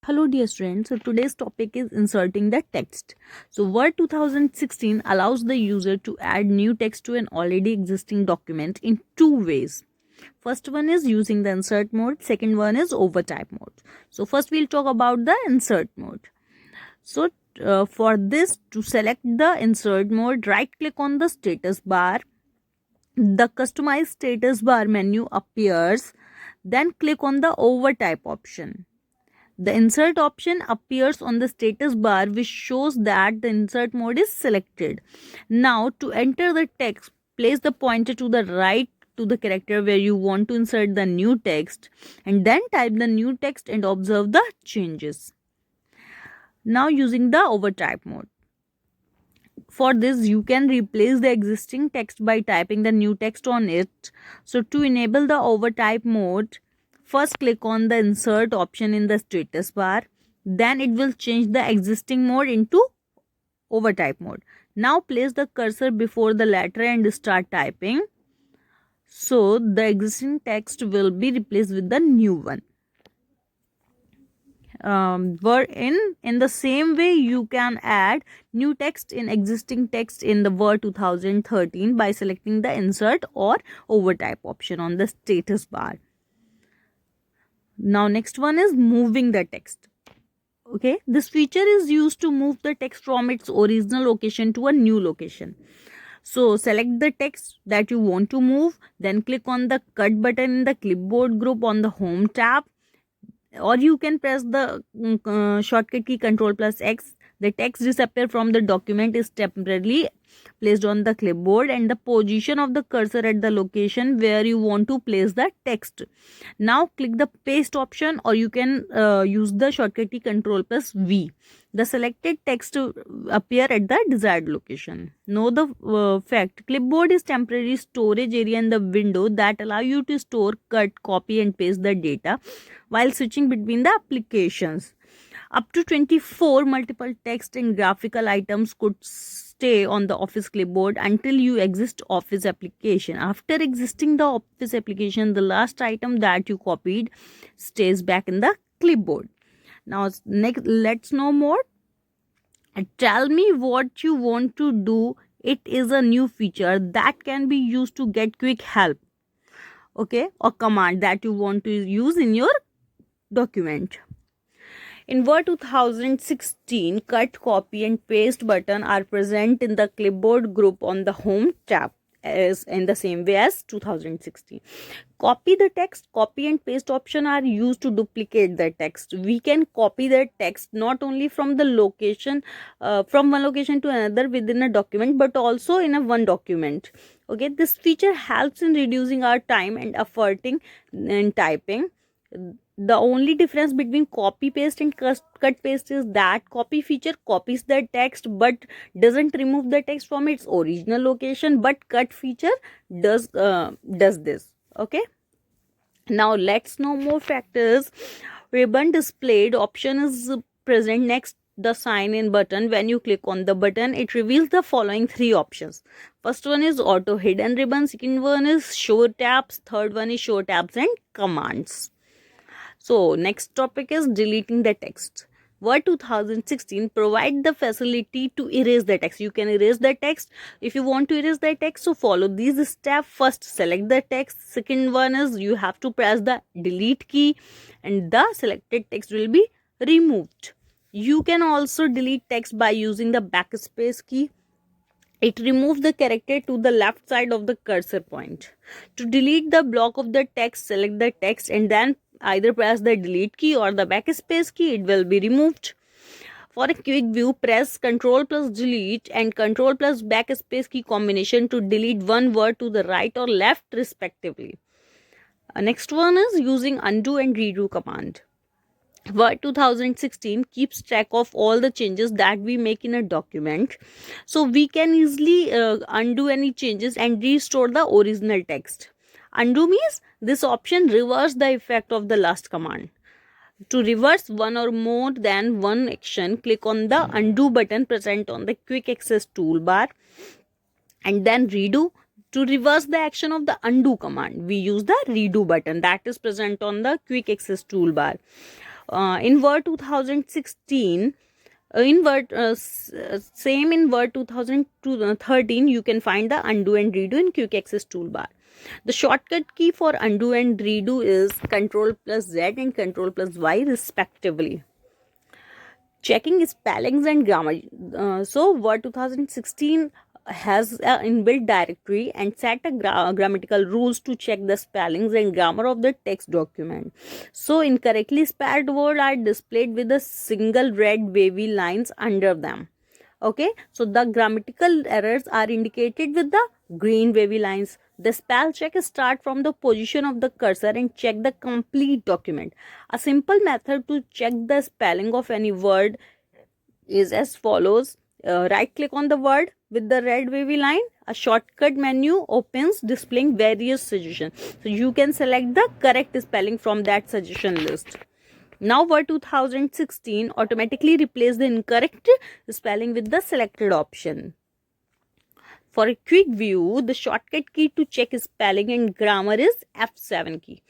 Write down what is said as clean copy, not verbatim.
Hello dear students, so today's topic is inserting the text. So Word 2016 allows the user to add new text to an already existing document in two ways. First one is using the insert mode, second one is overtype mode. So first we'll talk about the insert mode. So for this, to select the insert mode, right click on the status bar. The customize status bar menu appears, then click on the overtype option. The insert option appears on the status bar, which shows that the insert mode is selected. Now to enter the text, place the pointer to the right to the character where you want to insert the new text and then type the new text and observe the changes. Now using the overtype mode. For this, you can replace the existing text by typing the new text on it. So to enable the overtype mode, first click on the insert option in the status bar. Then it will change the existing mode into overtype mode. Now place the cursor before the letter and start typing. So the existing text will be replaced with the new one. Were in the same way you can add new text in existing text in the Word 2013 by selecting the insert or overtype option on the status bar. Now next one is moving the text. Okay, this feature is used to move the text from its original location to a new location. So select the text that you want to move, then click on the cut button in the clipboard group on the home tab, or you can press the shortcut key Ctrl+X. The text disappear from the document is temporarily placed on the clipboard and the position of the cursor at the location where you want to place the text. Now click the paste option, or you can use the shortcut key Ctrl+V. The selected text appear at the desired location. Know the fact, clipboard is temporary storage area in the window that allow you to store, cut, copy and paste the data while switching between the applications. Up to 24 multiple text and graphical items could stay on the Office clipboard until you exit Office application. After exiting the Office application, the last item that you copied stays back in the clipboard. Now next, let's know more. Tell me what you want to do. It is a new feature that can be used to get quick help, okay, or command that you want to use in your document. In Word 2016, cut, copy and paste button are present in the clipboard group on the home tab as in the same way as 2016. Copy the text, copy and paste option are used to duplicate the text. We can copy the text not only from the location, from one location to another within a document, but also in a one document. Okay, this feature helps in reducing our time and efforting in typing. The only difference between copy paste and cut paste is that copy feature copies the text but doesn't remove the text from its original location, but cut feature does this. Okay, now let's know more factors. Ribbon displayed option is present next the sign in button. When you click on the button, it reveals the following three options. First one is auto hidden ribbon, second one is show tabs, third one is show tabs and commands. So next topic is deleting the text. Word 2016 provide the facility to erase the text. You can erase the text if you want to erase the text. So follow these steps. First, select the text. Second one is you have to press the delete key and the selected text will be removed. You can also delete text by using the backspace key. It removes the character to the left side of the cursor point. To delete the block of the text, select the text and then either press the delete key or the backspace key. It will be removed. For a quick view, press Ctrl+Delete and Ctrl+ backspace key combination to delete one word to the right or left respectively. Next one is using undo and redo command. Word 2016 keeps track of all the changes that we make in a document, so we can easily undo any changes and restore the original text. Undo means this option reverses the effect of the last command. To reverse one or more than one action, click on the undo button present on the quick access toolbar and then redo. To reverse the action of the undo command, we use the redo button that is present on the quick access toolbar. In Word 2016, same in Word 2013, you can find the undo and redo in quick access toolbar. The shortcut key for undo and redo is Ctrl plus Z and Ctrl plus Y respectively. Checking spellings and grammar. So Word 2016 has an inbuilt directory and set a grammatical rules to check the spellings and grammar of the text document. So incorrectly spelled words are displayed with a single red wavy lines under them. Okay, so the grammatical errors are indicated with the green wavy lines. The spell check start from the position of the cursor and check the complete document. A simple method to check the spelling of any word is as follows. Right click on the word with the red wavy line. A shortcut menu opens displaying various suggestions. So you can select the correct spelling from that suggestion list. Now Word 2016 automatically replace the incorrect spelling with the selected option. For a quick view, the shortcut key to check spelling and grammar is F7 key.